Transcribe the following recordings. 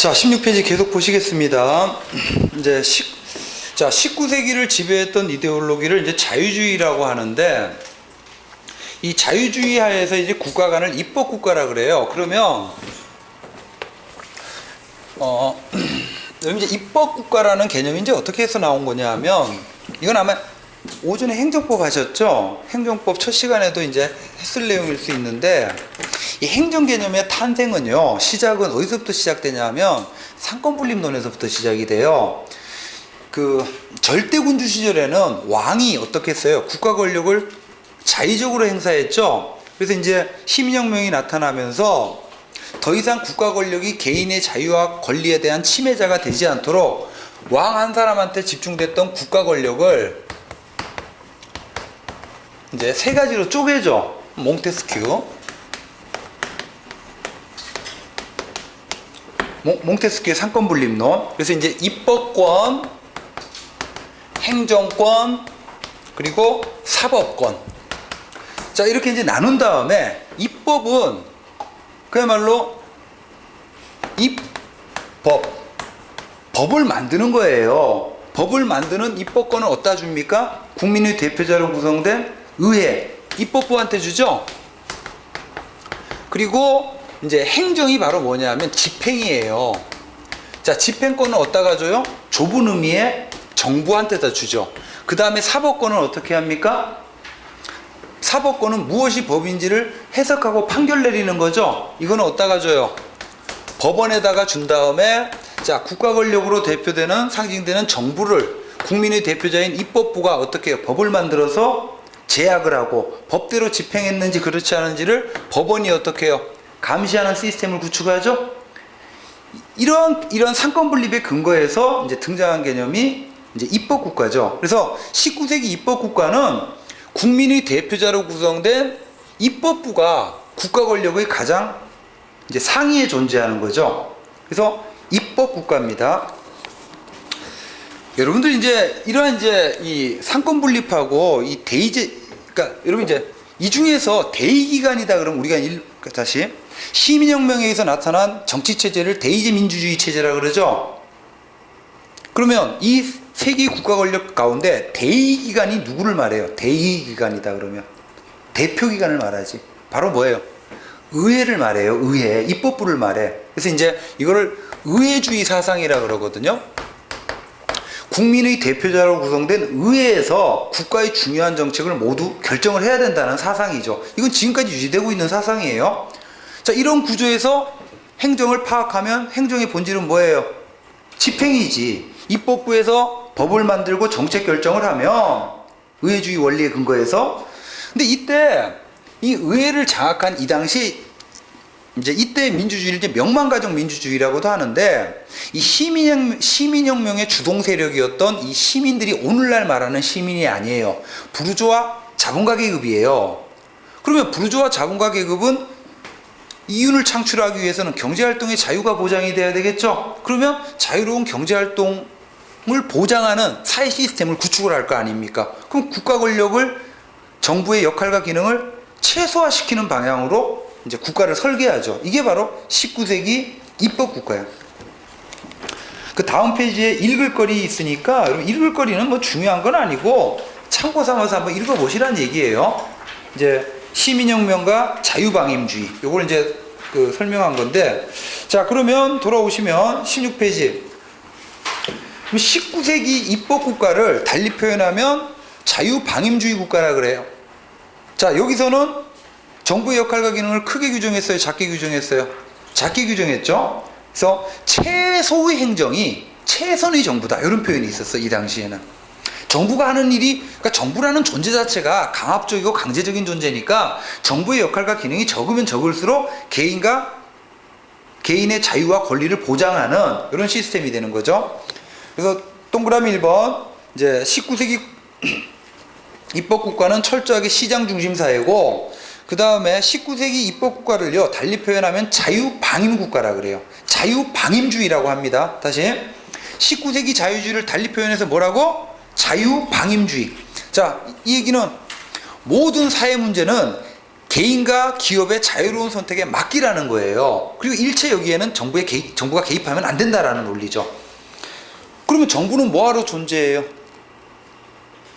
자, 16페이지 계속 보시겠습니다. 이제 19세기를 지배했던 이데올로기를 이제 자유주의라고 하는데, 이 자유주의 하에서 이제 국가 간을 입법국가라 그래요. 그러면, 여러분 이제 입법국가라는 개념이 이제 어떻게 해서 나온 거냐 하면, 이건 아마 오전에 행정법 하셨죠? 행정법 첫 시간에도 이제 했을 내용일 수 있는데, 이 행정 개념의 탄생은요, 시작은 어디서부터 시작되냐 하면 상권분립론에서부터 시작이 돼요. 그 절대군주 시절에는 왕이 어떻게 했어요? 국가 권력을 자의적으로 행사했죠. 그래서 이제 시민혁명이 나타나면서 더 이상 국가 권력이 개인의 자유와 권리에 대한 침해자가 되지 않도록 왕 한 사람한테 집중됐던 국가 권력을 이제 세 가지로 쪼개죠. 몽테스큐의 상권분립론. 그래서 이제 입법권, 행정권, 그리고 사법권. 자, 이렇게 이제 나눈 다음에 입법은 그야말로 법을 만드는 거예요. 법을 만드는 입법권을 어디다 줍니까? 국민의 대표자로 구성된 의회, 입법부한테 주죠. 그리고 이제 행정이 바로 뭐냐면 집행이에요. 자, 집행권은 어디다가 줘요? 좁은 의미의 정부한테다 주죠. 그 다음에 사법권은 어떻게 합니까? 사법권은 무엇이 법인지를 해석하고 판결 내리는 거죠. 이거는 어디다가 줘요? 법원에다가 준 다음에, 자, 국가 권력으로 대표되는, 상징되는 정부를 국민의 대표자인 입법부가 어떻게 해요? 법을 만들어서 제약을 하고 법대로 집행했는지 그렇지 않은지를 법원이 어떻게 해요? 감시하는 시스템을 구축하죠. 이런 상권분립의 근거에서 이제 등장한 개념이 이제 입법국가죠. 그래서 19세기 입법국가는 국민의 대표자로 구성된 입법부가 국가 권력의 가장 이제 상위에 존재하는 거죠. 그래서 입법국가입니다. 여러분들 이제 이러한 이제 이 상권분립하고 이 그러니까 여러분 이제 이 중에서 대의기관이다 그러면 우리가 다시 시민혁명에 의해서 나타난 정치체제를 대의제 민주주의 체제라 그러죠. 그러면 이 세 개의 국가 권력 가운데 대의기관이 누구를 말해요? 대의기관이다 그러면 대표기관을 말하지. 바로 뭐예요? 의회를 말해요. 의회, 입법부를 말해. 그래서 이제 이거를 의회주의 사상이라 그러거든요. 국민의 대표자로 구성된 의회에서 국가의 중요한 정책을 모두 결정을 해야 된다는 사상이죠. 이건 지금까지 유지되고 있는 사상이에요. 자, 이런 구조에서 행정을 파악하면 행정의 본질은 뭐예요? 집행이지. 입법부에서 법을 만들고 정책 결정을 하면 의회주의 원리에 근거해서. 근데 이때 이 의회를 장악한 이 당시 이제 이때 민주주의를 이제 명망가정 민주주의라고도 하는데, 이 시민혁명의 주동 세력이었던 이 시민들이 오늘날 말하는 시민이 아니에요. 부르주아 자본가 계급이에요. 그러면 부르주아 자본가 계급은 이윤을 창출하기 위해서는 경제활동의 자유가 보장이 돼야 되겠죠. 그러면 자유로운 경제활동을 보장하는 사회 시스템을 구축을 할 거 아닙니까? 그럼 국가 권력을, 정부의 역할과 기능을 최소화시키는 방향으로 이제 국가를 설계하죠. 이게 바로 19세기 입법국가예요. 그 다음 페이지에 읽을 거리 있으니까 여러분 읽을 거리는 뭐 중요한 건 아니고 참고 삼아서 한번 읽어보시라는 얘기예요. 이제 시민혁명과 자유방임주의, 요걸 이제 그 설명한 건데, 자, 그러면 돌아오시면 16페이지. 19세기 입법국가를 달리 표현하면 자유방임주의 국가라 그래요. 자, 여기서는 정부의 역할과 기능을 크게 규정했어요? 작게 규정했어요? 작게 규정했죠? 그래서 최소의 행정이 최선의 정부다, 이런 표현이 있었어요. 이 당시에는 정부가 하는 일이, 그러니까 정부라는 존재 자체가 강압적이고 강제적인 존재니까 정부의 역할과 기능이 적으면 적을수록 개인의 자유와 권리를 보장하는 이런 시스템이 되는 거죠. 그래서 동그라미 1번, 이제 19세기 입법국가는 철저하게 시장 중심 사회고, 그 다음에 19세기 입법국가를요 달리 표현하면 자유방임국가라 그래요. 자유방임주의라고 합니다. 다시 19세기 자유주의를 달리 표현해서 뭐라고? 자유방임주의. 자, 이 얘기는 모든 사회 문제는 개인과 기업의 자유로운 선택에 맡기라는 거예요. 그리고 일체 여기에는 정부가 개입하면 안 된다라는 논리죠. 그러면 정부는 뭐하러 존재해요?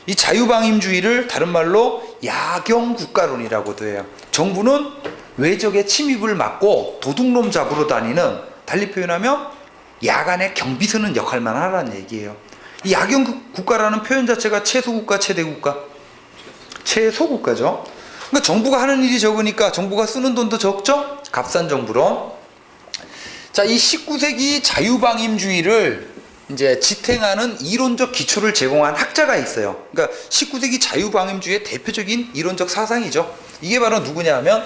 이 자유방임주의를 다른 말로 야경국가론이라고도 해요. 정부는 외적의 침입을 막고 도둑놈 잡으러 다니는, 달리 표현하면 야간의 경비 서는 역할만 하라는 얘기예요. 이 야경국가라는 표현 자체가 최소국가, 최대국가? 최소국가죠. 그러니까 정부가 하는 일이 적으니까 정부가 쓰는 돈도 적죠? 값싼 정부론. 자, 이 19세기 자유방임주의를 이제 지탱하는 이론적 기초를 제공한 학자가 있어요. 그러니까 19세기 자유방임주의의 대표적인 이론적 사상이죠. 이게 바로 누구냐 하면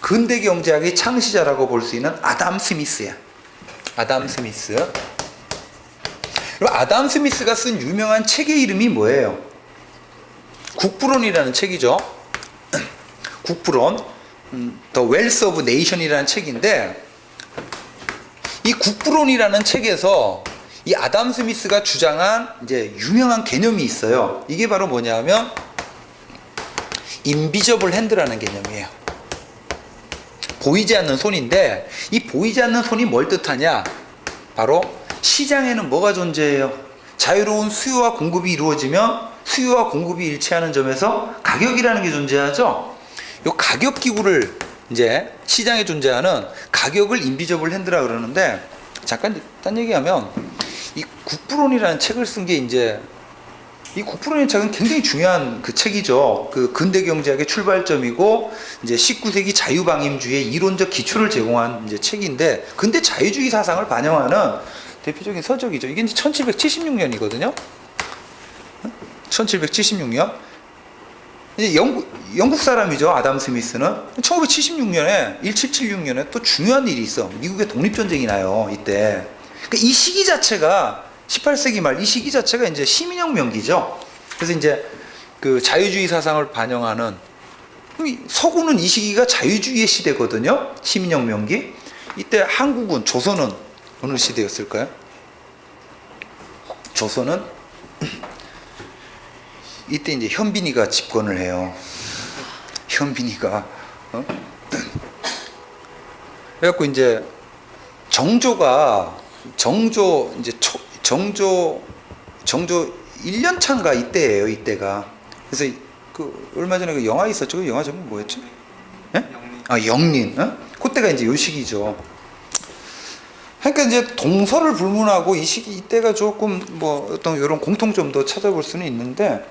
근대 경제학의 창시자라고 볼 수 있는 아담 스미스야. 아담 스미스. 그럼 아담 스미스가 쓴 유명한 책의 이름이 뭐예요? 국부론이라는 책이죠. 국부론, The Wealth of Nation이라는 책인데, 이 국부론이라는 책에서 이 아담 스미스가 주장한 이제 유명한 개념이 있어요. 이게 바로 뭐냐면 인비저블 핸드라는 개념이에요. 보이지 않는 손인데, 이 보이지 않는 손이 뭘 뜻하냐? 바로 시장에는 뭐가 존재해요? 자유로운 수요와 공급이 이루어지면 수요와 공급이 일치하는 점에서 가격이라는 게 존재하죠. 이 가격 기구를 이제 시장에 존재하는 가격을 인비저블 핸드라 그러는데, 잠깐 딴 얘기하면 이 국부론이라는 책을 쓴 게 이제, 이 국부론의 책은 굉장히 중요한 그 책이죠. 그 근대 경제학의 출발점이고 이제 19세기 자유방임주의의 이론적 기초를 제공한 이제 책인데, 근대 자유주의 사상을 반영하는 대표적인 서적이죠. 이게 이제 1776년이거든요. 1776년. 이제 영국 사람이죠. 아담 스미스는 1976년에 1776년에 또 중요한 일이 있어. 미국의 독립전쟁이 나요. 이때. 그러니까 이 시기 자체가 18세기 말, 이 시기 자체가 이제 시민혁명기죠. 그래서 이제 그 자유주의 사상을 반영하는, 서구는 이 시기가 자유주의의 시대거든요. 시민혁명기. 이때 한국은, 조선은 어느 시대였을까요? 조선은 이때 이제 현빈이가 집권을 해요. 현빈이가 그래갖고 이제 정조 이제 정조 1년 차인가 이때예요. 이때가. 그래서 그 얼마 전에 그 영화 있었죠. 그 영화 제목 뭐였지? 예? 아, 영린. 그때가 이제 요 시기죠. 그러니까 이제 동서를 불문하고 이 시기 이때가 조금 뭐 어떤 이런 공통점도 찾아볼 수는 있는데,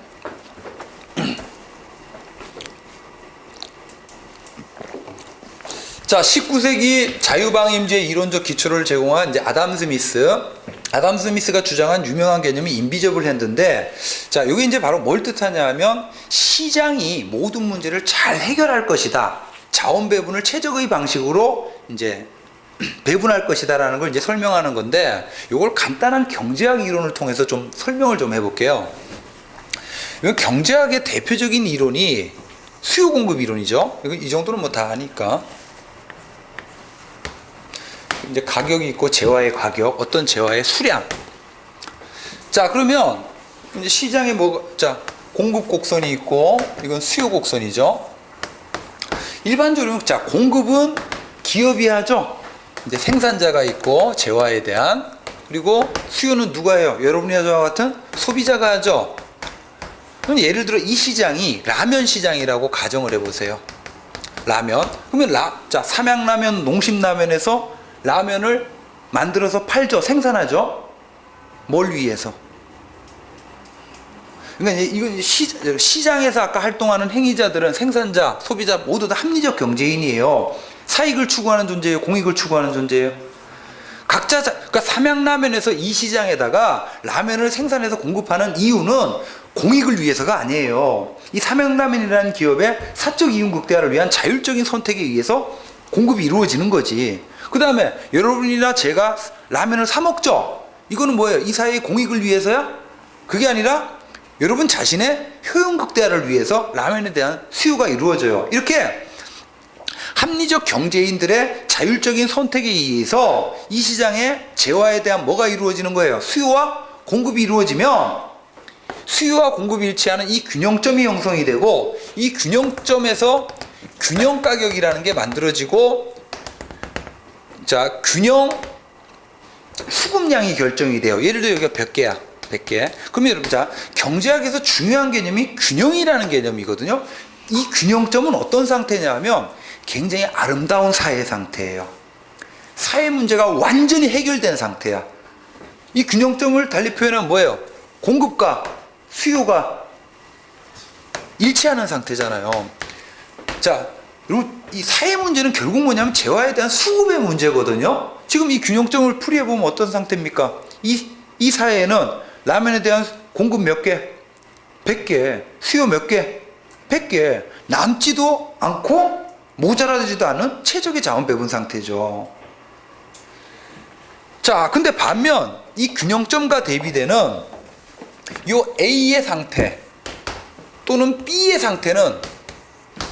자, 19세기 자유방임주의 이론적 기초를 제공한 이제 아담 스미스가 주장한 유명한 개념이 인비저블 핸드인데, 자, 이게 이제 바로 뭘 뜻하냐 하면 시장이 모든 문제를 잘 해결할 것이다. 자원 배분을 최적의 방식으로 이제 배분할 것이다라는 걸 이제 설명하는 건데, 이걸 간단한 경제학 이론을 통해서 좀 설명을 좀 해볼게요. 경제학의 대표적인 이론이 수요 공급 이론이죠. 이 정도는 뭐 다 아니까. 이제 가격이 있고 재화의 가격, 어떤 재화의 수량. 자, 그러면 이제 시장에 공급 곡선이 있고, 이건 수요 곡선이죠. 일반적으로 자, 공급은 기업이 하죠. 이제 생산자가 있고 재화에 대한, 그리고 수요는 누가 해요? 여러분이 저와 같은 소비자가 하죠. 그럼 예를 들어 이 시장이 라면 시장이라고 가정을 해보세요. 라면. 그러면 삼양라면, 농심라면에서 라면을 만들어서 팔죠. 생산하죠. 뭘 위해서? 그러니까 이건 시장에서 아까 활동하는 행위자들은 생산자, 소비자 모두 다 합리적 경제인이에요. 사익을 추구하는 존재예요. 공익을 추구하는 존재예요. 그러니까 삼양라면에서 이 시장에다가 라면을 생산해서 공급하는 이유는 공익을 위해서가 아니에요. 이 삼양라면이라는 기업의 사적 이윤 극대화를 위한 자율적인 선택에 의해서 공급이 이루어지는 거지. 그 다음에 여러분이나 제가 라면을 사 먹죠. 이거는 뭐예요? 이 사회의 공익을 위해서야? 그게 아니라 여러분 자신의 효용 극대화를 위해서 라면에 대한 수요가 이루어져요. 이렇게 합리적 경제인들의 자율적인 선택에 의해서 이 시장의 재화에 대한 뭐가 이루어지는 거예요? 수요와 공급이 이루어지면 수요와 공급이 일치하는 이 균형점이 형성이 되고, 이 균형점에서 균형 가격이라는 게 만들어지고, 자, 균형 수급량이 결정이 돼요. 예를 들어 여기가 100개야. 100개. 그러면 여러분, 자, 경제학에서 중요한 개념이 균형이라는 개념이거든요. 이 균형점은 어떤 상태냐면 굉장히 아름다운 사회 상태예요. 사회 문제가 완전히 해결된 상태야. 이 균형점을 달리 표현하면 뭐예요? 공급과 수요가 일치하는 상태잖아요. 자, 여러분, 이 사회 문제는 결국 뭐냐면 재화에 대한 수급의 문제거든요. 지금 이 균형점을 풀이해보면 어떤 상태입니까? 이 사회에는 라면에 대한 공급 몇 개? 100개. 수요 몇 개? 100개. 남지도 않고 모자라지도 않은 최적의 자원 배분 상태죠. 자, 근데 반면 이 균형점과 대비되는 요 A의 상태 또는 B의 상태는,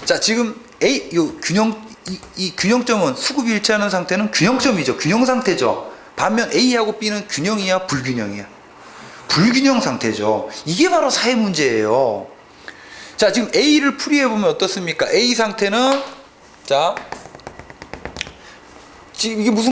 자, 지금 이 균형점은 수급이 일치하는 상태는 균형점이죠. 균형 상태죠. 반면 A하고 B는 균형이야, 불균형이야? 불균형 상태죠. 이게 바로 사회 문제예요. 자, 지금 A를 풀이해보면 어떻습니까? A 상태는, 자, 지금 이게 무슨